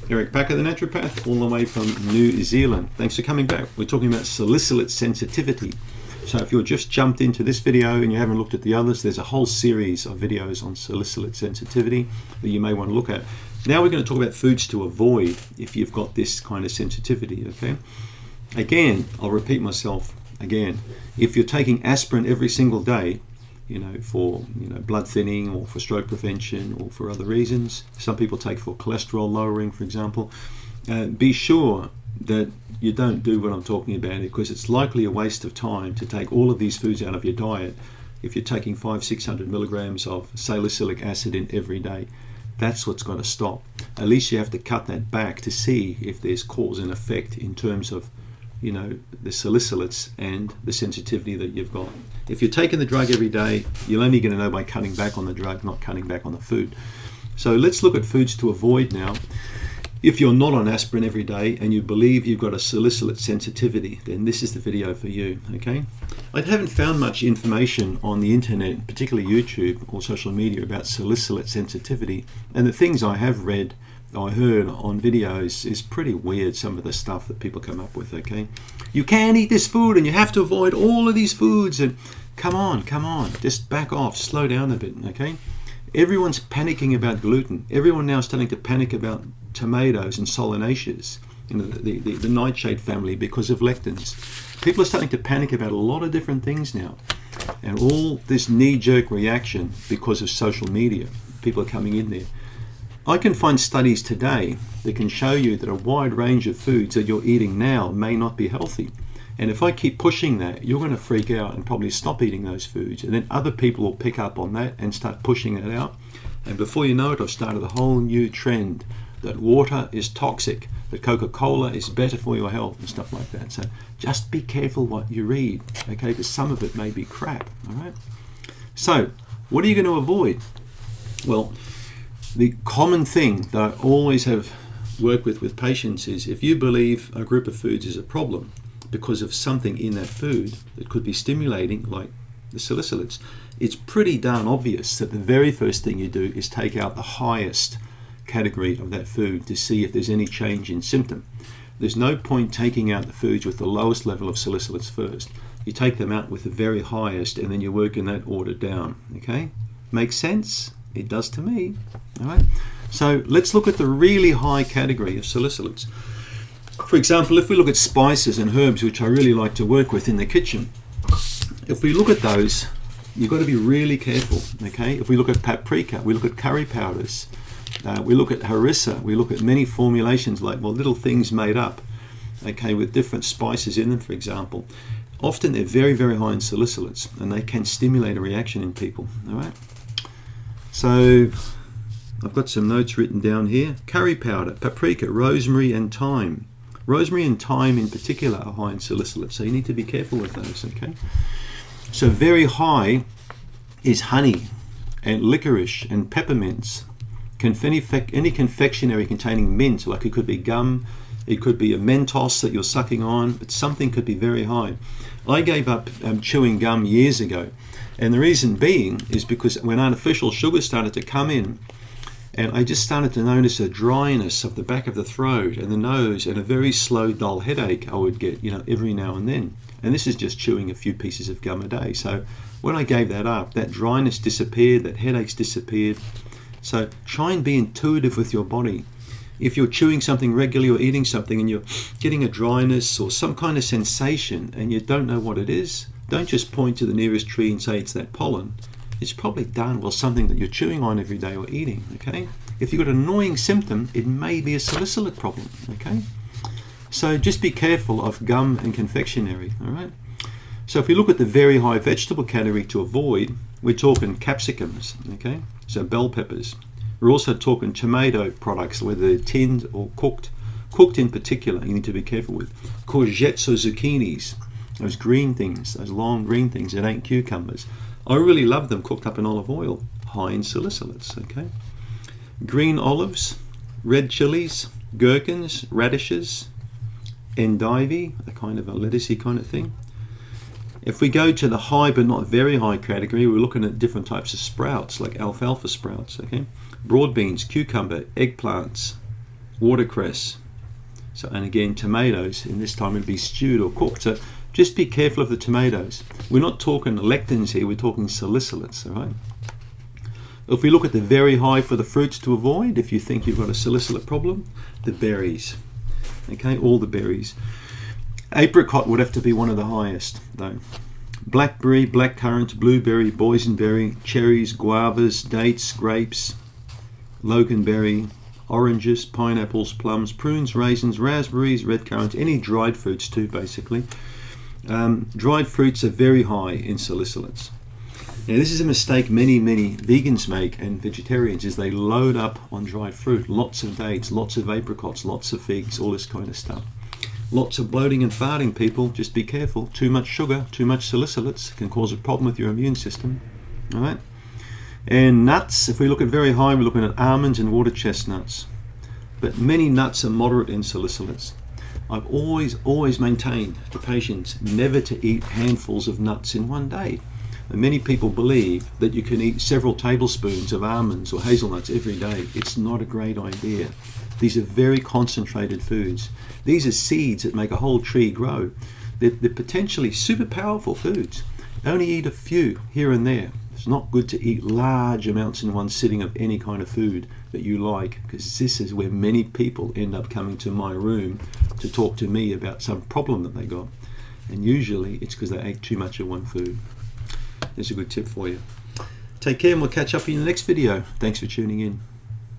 Eric Bakker, the naturopath, all the way from New Zealand. Thanks for coming back. We're talking about salicylate sensitivity. So if you've just jumped into this video and you haven't looked at the others, there's a whole series of videos on salicylate sensitivity that you may want to look at. Now we're going to talk about foods to avoid if you've got this kind of sensitivity, okay? Again, I'll repeat myself again. If you're taking aspirin every single day, for blood thinning or for stroke prevention or for other reasons, some people take for cholesterol lowering, for example, be sure that you don't do what I'm talking about, because it's likely a waste of time to take all of these foods out of your diet if you're taking 500-600 milligrams of salicylic acid in every day. That's what's got to stop. At least you have to cut that back to see if there's cause and effect in terms of the salicylates and the sensitivity that you've got. If you're taking the drug every day, you're only going to know by cutting back on the drug, not cutting back on the food. So let's look at foods to avoid now. If you're not on aspirin every day and you believe you've got a salicylate sensitivity, then this is the video for you, okay? I haven't found much information on the internet, particularly YouTube or social media, about salicylate sensitivity, and the things I have read, I heard on videos, is pretty weird, some of the stuff that people come up with, okay? You can't eat this food and you have to avoid all of these foods, and come on, just back off, slow down a bit, okay? Everyone's panicking about gluten. Everyone now is starting to panic about tomatoes and solanaceae, the nightshade family, because of lectins. People are starting to panic about a lot of different things now, and all this knee-jerk reaction because of social media. People are coming in there. I can find studies today that can show you that a wide range of foods that you're eating now may not be healthy. And if I keep pushing that, you're going to freak out and probably stop eating those foods. And then other people will pick up on that and start pushing it out. And before you know it, I've started a whole new trend that water is toxic, that Coca-Cola is better for your health and stuff like that. So just be careful what you read, okay? Because some of it may be crap, all right? So what are you going to avoid? Well, the common thing that I always have worked with patients is, if you believe a group of foods is a problem because of something in that food that could be stimulating, like the salicylates, it's pretty darn obvious that the very first thing you do is take out the highest category of that food to see if there's any change in symptom. There's no point taking out the foods with the lowest level of salicylates first. You take them out with the very highest, and then you work in that order down, okay? Makes sense? It does to me, all right? So let's look at the really high category of salicylates. For example, if we look at spices and herbs, which I really like to work with in the kitchen, if we look at those, you've got to be really careful, okay? If we look at paprika, we look at curry powders, we look at harissa, we look at many formulations, like, little things made up, okay, with different spices in them, for example. Often they're very, very high in salicylates, and they can stimulate a reaction in people, all right? So I've got some notes written down here. Curry powder, paprika, rosemary and thyme. Rosemary and thyme in particular are high in salicylates, so you need to be careful with those, okay? So very high is honey and licorice and peppermints. Any confectionery containing mint, like it could be gum, it could be a Mentos that you're sucking on, but something could be very high. I gave up chewing gum years ago, and the reason being is because when artificial sugar started to come in, and I just started to notice a dryness of the back of the throat and the nose, and a very slow, dull headache I would get, every now and then. And this is just chewing a few pieces of gum a day. So when I gave that up, that dryness disappeared, that headaches disappeared. So try and be intuitive with your body. If you're chewing something regularly or eating something and you're getting a dryness or some kind of sensation and you don't know what it is, don't just point to the nearest tree and say it's that pollen. It's probably something that you're chewing on every day or eating, okay? If you've got an annoying symptom, it may be a salicylate problem, okay? So just be careful of gum and confectionery, all right? So if we look at the very high vegetable category to avoid, we're talking capsicums, okay? So bell peppers. We're also talking tomato products, whether they're tinned or cooked. Cooked in particular, you need to be careful with. Courgettes or zucchinis, those green things, those long green things that ain't cucumbers. I really love them cooked up in olive oil, high in salicylates, okay? Green olives, red chilies, gherkins, radishes, endive, a kind of a lettucey kind of thing. If we go to the high but not very high category, we're looking at different types of sprouts, like alfalfa sprouts, okay? Broad beans, cucumber, eggplants, watercress. So, and again, tomatoes, in this time it'd be stewed or cooked. So just be careful of the tomatoes. We're not talking lectins here, we're talking salicylates, all right? If we look at the very high for the fruits to avoid, if you think you've got a salicylate problem, the berries. Okay, all the berries. Apricot would have to be one of the highest, though. Blackberry, blackcurrant, blueberry, boysenberry, cherries, guavas, dates, grapes, loganberry, oranges, pineapples, plums, prunes, raisins, raspberries, red currant, any dried fruits too, basically. Dried fruits are very high in salicylates. Now, this is a mistake many vegans make and vegetarians, is they load up on dried fruit. Lots of dates, lots of apricots, lots of figs, all this kind of stuff. Lots of bloating and farting, people. Just be careful. Too much sugar, too much salicylates can cause a problem with your immune system. All right. And nuts, if we look at very high, we're looking at almonds and water chestnuts. But many nuts are moderate in salicylates. I've always maintained to patients never to eat handfuls of nuts in one day. And many people believe that you can eat several tablespoons of almonds or hazelnuts every day. It's not a great idea. These are very concentrated foods. These are seeds that make a whole tree grow. They're potentially super powerful foods. Only eat a few here and there. It's not good to eat large amounts in one sitting of any kind of food that you like, because this is where many people end up coming to my room to talk to me about some problem that they got. And usually it's because they ate too much of one food. There's a good tip for you. Take care, and we'll catch up in the next video. Thanks for tuning in.